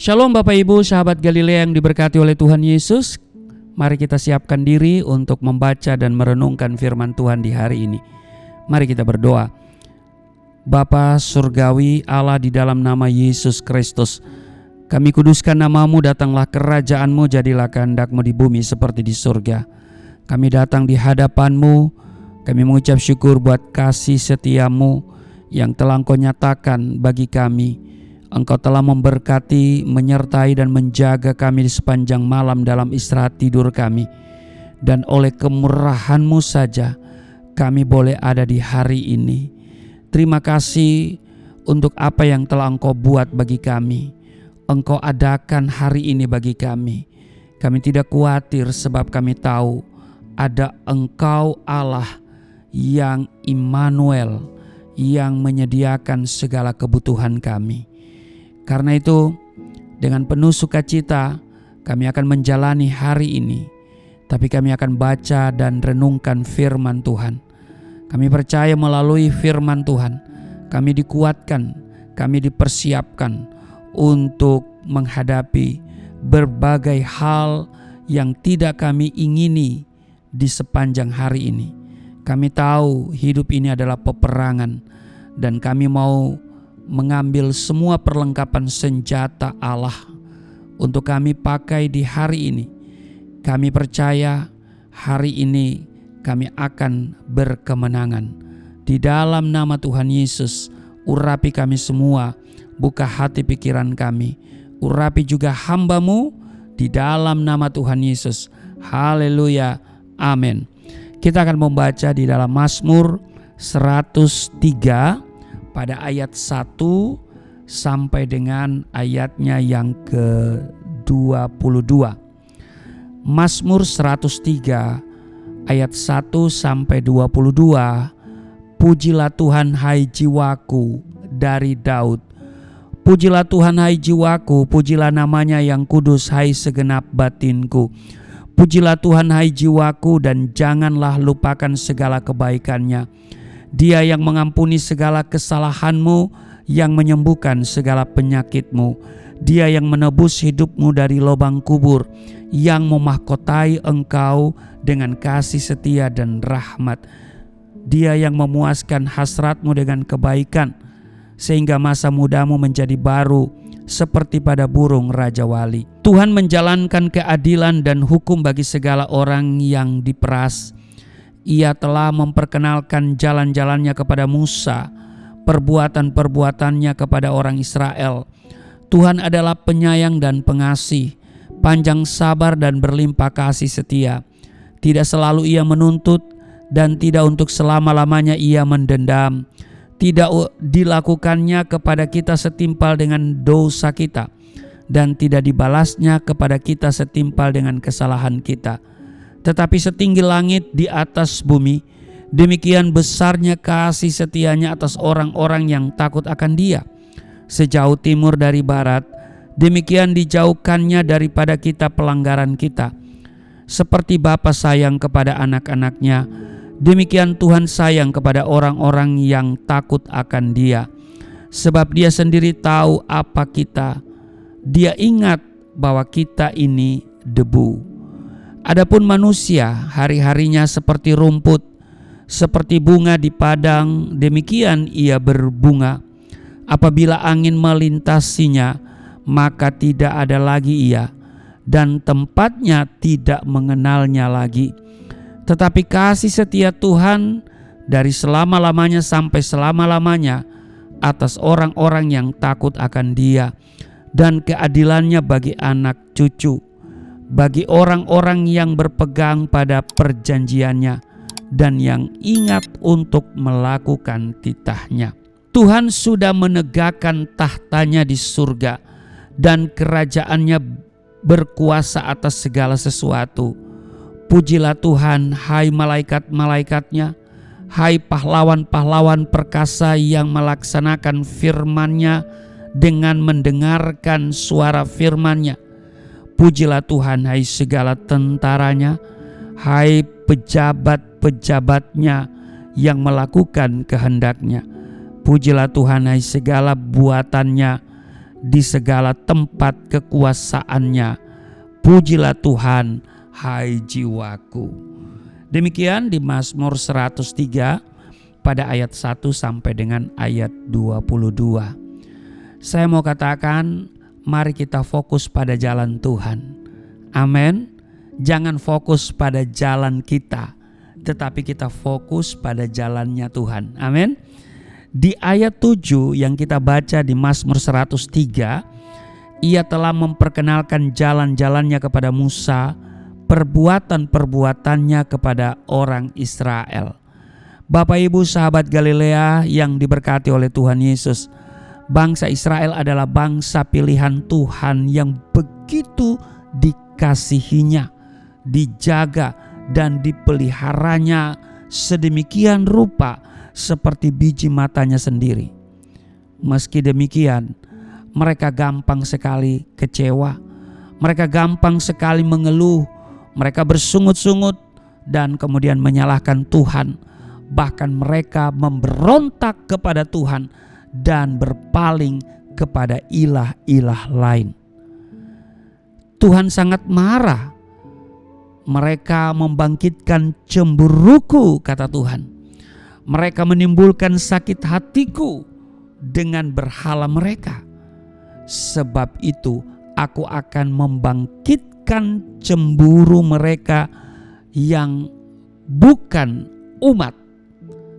Shalom Bapak Ibu, sahabat Galilea yang diberkati oleh Tuhan Yesus. Mari kita siapkan diri untuk membaca dan merenungkan firman Tuhan di hari ini. Mari kita berdoa. Bapa Surgawi Allah, di dalam nama Yesus Kristus, kami kuduskan namamu, datanglah kerajaanmu, jadilah kehendak-mu di bumi seperti di surga. Kami datang di hadapanmu, kami mengucap syukur buat kasih setiamu yang telah Engkau nyatakan bagi kami. Engkau telah memberkati, menyertai dan menjaga kami di sepanjang malam dalam istirahat tidur kami. Dan oleh kemurahan-Mu saja kami boleh ada di hari ini. Terima kasih untuk apa yang telah Engkau buat bagi kami. Engkau adakan hari ini bagi kami. Kami tidak khawatir sebab kami tahu ada Engkau Allah yang Immanuel, yang menyediakan segala kebutuhan kami. Karena itu, dengan penuh sukacita kami akan menjalani hari ini, tapi kami akan baca dan renungkan firman Tuhan. Kami percaya melalui firman Tuhan, kami dikuatkan, kami dipersiapkan untuk menghadapi berbagai hal yang tidak kami ingini di sepanjang hari ini. Kami tahu hidup ini adalah peperangan, dan kami mau mengambil semua perlengkapan senjata Allah untuk kami pakai di hari ini. Kami percaya hari ini kami akan berkemenangan. Di dalam nama Tuhan Yesus, urapi kami semua, buka hati pikiran kami, urapi juga hamba-Mu di dalam nama Tuhan Yesus. Haleluya, amin. Kita akan membaca di dalam Mazmur 103 pada ayat 1 sampai dengan ayatnya yang ke-22. Mazmur 103 ayat 1 sampai 22. Pujilah Tuhan hai jiwaku, dari Daud. Pujilah Tuhan hai jiwaku, pujilah namanya yang kudus hai segenap batinku. Pujilah Tuhan hai jiwaku, dan janganlah lupakan segala kebaikannya. Dia yang mengampuni segala kesalahanmu, yang menyembuhkan segala penyakitmu. Dia yang menebus hidupmu dari lubang kubur, yang memahkotai engkau dengan kasih setia dan rahmat. Dia yang memuaskan hasratmu dengan kebaikan, sehingga masa mudamu menjadi baru seperti pada burung Raja Wali. Tuhan menjalankan keadilan dan hukum bagi segala orang yang diperas. Ia telah memperkenalkan jalan-jalannya kepada Musa, perbuatan-perbuatannya kepada orang Israel. Tuhan adalah penyayang dan pengasih, panjang sabar dan berlimpah kasih setia. Tidak selalu ia menuntut, dan tidak untuk selama-lamanya ia mendendam. Tidak dilakukannya kepada kita setimpal dengan dosa kita, dan tidak dibalasnya kepada kita setimpal dengan kesalahan kita. Tetapi setinggi langit di atas bumi, demikian besarnya kasih setianya atas orang-orang yang takut akan Dia. Sejauh timur dari barat, demikian dijauhkannya daripada kita pelanggaran kita. Seperti Bapa sayang kepada anak-anaknya, demikian Tuhan sayang kepada orang-orang yang takut akan Dia. Sebab Dia sendiri tahu apa kita. Dia ingat bahwa kita ini debu. Adapun manusia, hari-harinya seperti rumput, seperti bunga di padang, demikian ia berbunga. Apabila angin melintasinya, maka tidak ada lagi ia, dan tempatnya tidak mengenalnya lagi. Tetapi kasih setia Tuhan dari selama-lamanya sampai selama-lamanya atas orang-orang yang takut akan Dia, dan keadilannya bagi anak cucu, bagi orang-orang yang berpegang pada perjanjiannya dan yang ingat untuk melakukan titahnya. Tuhan sudah menegakkan tahtanya di surga, dan kerajaannya berkuasa atas segala sesuatu. Pujilah Tuhan hai malaikat-malaikatnya, hai pahlawan-pahlawan perkasa yang melaksanakan firman-Nya dengan mendengarkan suara firman-Nya. Pujilah Tuhan hai segala tentaranya, hai pejabat-pejabatnya yang melakukan kehendak-Nya. Pujilah Tuhan hai segala buatannya, di segala tempat kekuasaannya. Pujilah Tuhan, hai jiwaku. Demikian di Mazmur 103 pada ayat 1 sampai dengan ayat 22. Saya mau katakan, mari kita fokus pada jalan Tuhan. Amin. Jangan fokus pada jalan kita, tetapi kita fokus pada jalannya Tuhan. Amin. Di ayat 7 yang kita baca di Mazmur 103, Ia telah memperkenalkan jalan-jalannya kepada Musa, perbuatan-perbuatannya kepada orang Israel. Bapak Ibu sahabat Galilea yang diberkati oleh Tuhan Yesus, bangsa Israel adalah bangsa pilihan Tuhan yang begitu dikasihinya, dijaga dan dipeliharanya sedemikian rupa seperti biji matanya sendiri. Meski demikian, mereka gampang sekali kecewa, mereka gampang sekali mengeluh, mereka bersungut-sungut dan kemudian menyalahkan Tuhan. Bahkan mereka memberontak kepada Tuhan dan berpaling kepada ilah-ilah lain. Tuhan sangat marah. Mereka membangkitkan cemburuku, kata Tuhan. Mereka menimbulkan sakit hatiku dengan berhala mereka. Sebab itu aku akan membangkitkan cemburu mereka yang bukan umat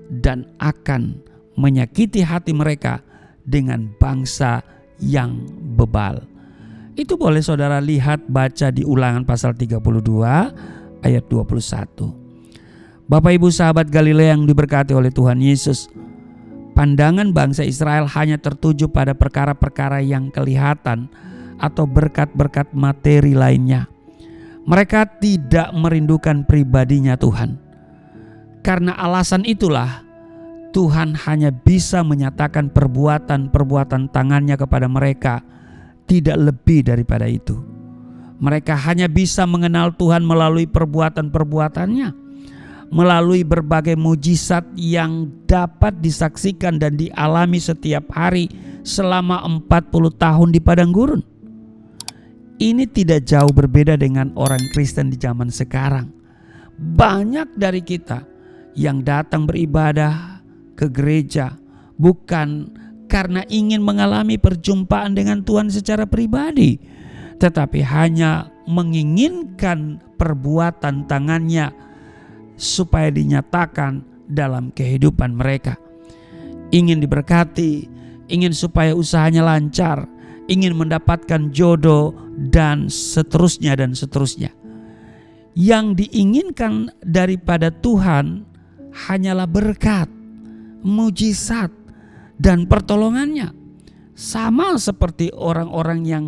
dan akan menyakiti hati mereka dengan bangsa yang bebal. Itu boleh saudara lihat, baca di Ulangan pasal 32 ayat 21. Bapak Ibu sahabat Galilea yang diberkati oleh Tuhan Yesus, pandangan bangsa Israel hanya tertuju pada perkara-perkara yang kelihatan atau berkat-berkat materi lainnya. Mereka tidak merindukan pribadinya Tuhan. Karena alasan itulah Tuhan hanya bisa menyatakan perbuatan-perbuatan tangannya kepada mereka, tidak lebih daripada itu. Mereka hanya bisa mengenal Tuhan melalui perbuatan-perbuatannya, melalui berbagai mujizat yang dapat disaksikan dan dialami setiap hari selama 40 tahun di padang gurun. Ini tidak jauh berbeda dengan orang Kristen di zaman sekarang. Banyak dari kita yang datang beribadah ke gereja bukan karena ingin mengalami perjumpaan dengan Tuhan secara pribadi, tetapi hanya menginginkan perbuatan tangannya supaya dinyatakan dalam kehidupan mereka. Ingin diberkati, ingin supaya usahanya lancar, ingin mendapatkan jodoh, dan seterusnya dan seterusnya. Yang diinginkan daripada Tuhan hanyalah berkat, mujizat, dan pertolongannya. Sama seperti orang-orang yang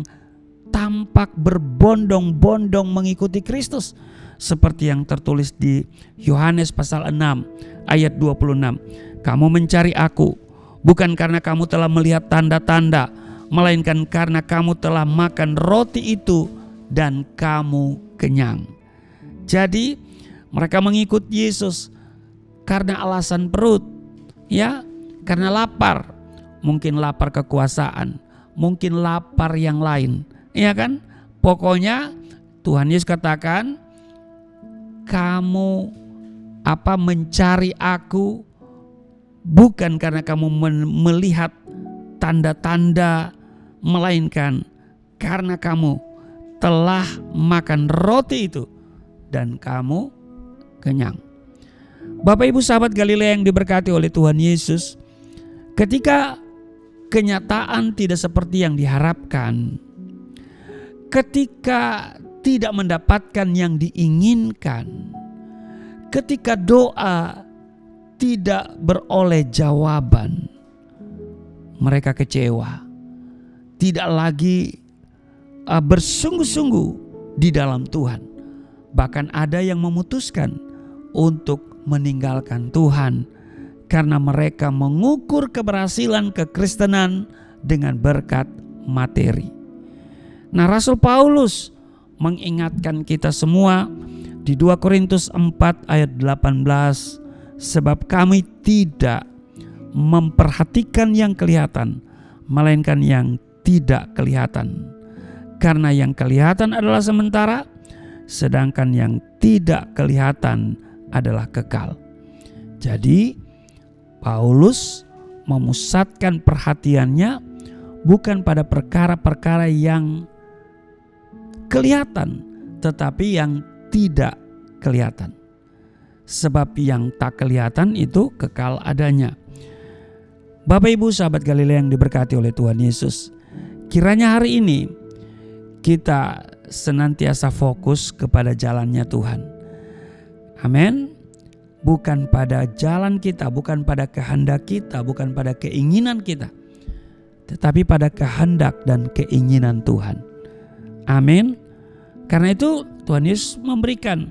tampak berbondong-bondong mengikuti Kristus, seperti yang tertulis di Yohanes pasal 6 ayat 26. Kamu mencari aku bukan karena kamu telah melihat tanda-tanda, melainkan karena kamu telah makan roti itu dan kamu kenyang. Jadi mereka mengikut Yesus karena alasan perut, ya, karena lapar. Mungkin lapar kekuasaan, mungkin lapar yang lain, ya kan? Pokoknya Tuhan Yesus katakan, kamu mencari aku bukan karena kamu melihat tanda-tanda, melainkan karena kamu telah makan roti itu dan kamu kenyang. Bapak Ibu sahabat Galilea yang diberkati oleh Tuhan Yesus, ketika kenyataan tidak seperti yang diharapkan, ketika tidak mendapatkan yang diinginkan, ketika doa tidak beroleh jawaban, mereka kecewa, tidak lagi bersungguh-sungguh di dalam Tuhan. Bahkan ada yang memutuskan untuk meninggalkan Tuhan karena mereka mengukur keberhasilan kekristenan dengan berkat materi. Nah, Rasul Paulus mengingatkan kita semua di 2 Korintus 4 ayat 18, sebab kami tidak memperhatikan yang kelihatan, melainkan yang tidak kelihatan. Karena yang kelihatan adalah sementara, sedangkan yang tidak kelihatan adalah kekal. Jadi Paulus memusatkan perhatiannya bukan pada perkara-perkara yang kelihatan, tetapi yang tidak kelihatan. Sebab yang tak kelihatan itu kekal adanya. Bapak Ibu sahabat Galilea yang diberkati oleh Tuhan Yesus, kiranya hari ini kita senantiasa fokus kepada jalannya Tuhan. Amin. Bukan pada jalan kita, bukan pada kehendak kita, bukan pada keinginan kita, tetapi pada kehendak dan keinginan Tuhan. Amin. Karena itu Tuhan Yesus memberikan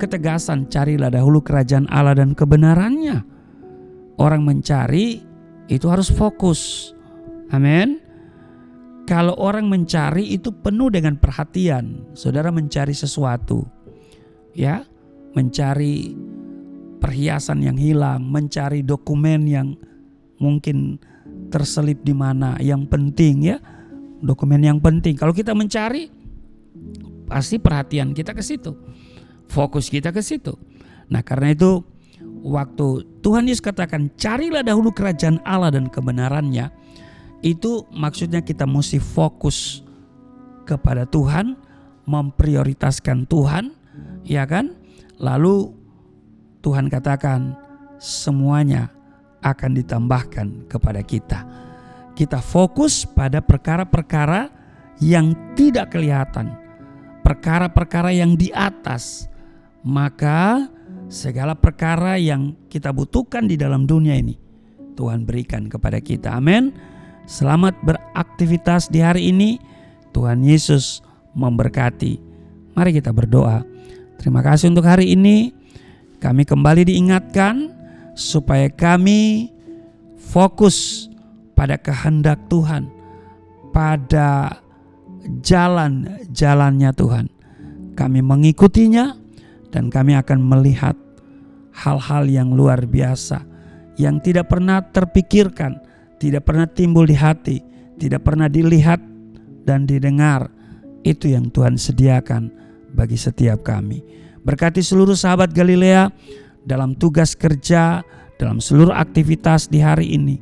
ketegasan, carilah dahulu kerajaan Allah dan kebenarannya. Orang mencari itu harus fokus. Amin. Kalau orang mencari itu penuh dengan perhatian. Saudara mencari sesuatu, ya, mencari perhiasan yang hilang, mencari dokumen yang mungkin terselip di mana, yang penting, ya, dokumen yang penting. Kalau kita mencari, pasti perhatian kita ke situ, fokus kita ke situ. Nah, karena itu waktu Tuhan Yesus katakan carilah dahulu kerajaan Allah dan kebenarannya, itu maksudnya kita mesti fokus kepada Tuhan, memprioritaskan Tuhan, ya kan? Lalu Tuhan katakan semuanya akan ditambahkan kepada kita. Kita fokus pada perkara-perkara yang tidak kelihatan, perkara-perkara yang di atas. Maka segala perkara yang kita butuhkan di dalam dunia ini Tuhan berikan kepada kita. Amin. Selamat beraktivitas di hari ini. Tuhan Yesus memberkati. Mari kita berdoa. Terima kasih untuk hari ini. Kami kembali diingatkan supaya kami fokus pada kehendak Tuhan, pada jalan-jalannya Tuhan. Kami mengikutinya dan kami akan melihat hal-hal yang luar biasa yang tidak pernah terpikirkan, tidak pernah timbul di hati, tidak pernah dilihat dan didengar. Itu yang Tuhan sediakan bagi setiap kami. Berkati seluruh sahabat Galilea dalam tugas kerja, dalam seluruh aktivitas di hari ini.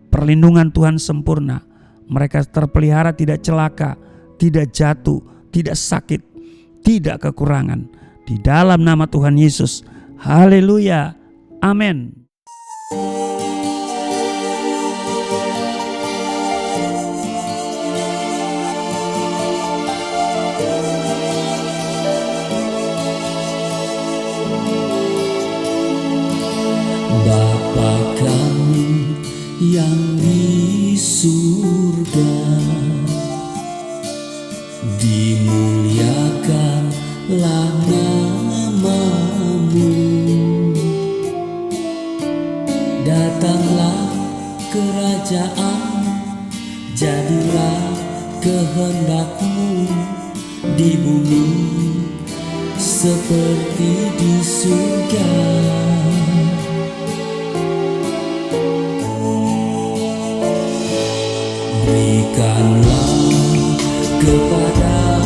Perlindungan Tuhan sempurna. Mereka terpelihara tidak celaka, tidak jatuh, tidak sakit, tidak kekurangan. Di dalam nama Tuhan Yesus. Haleluya. Amin. Bapa kami yang di surga, dimuliakanlah nama-Mu. Datanglah kerajaan, jadilah kehendak-Mu di bumi seperti di surga. Berikanlah kepada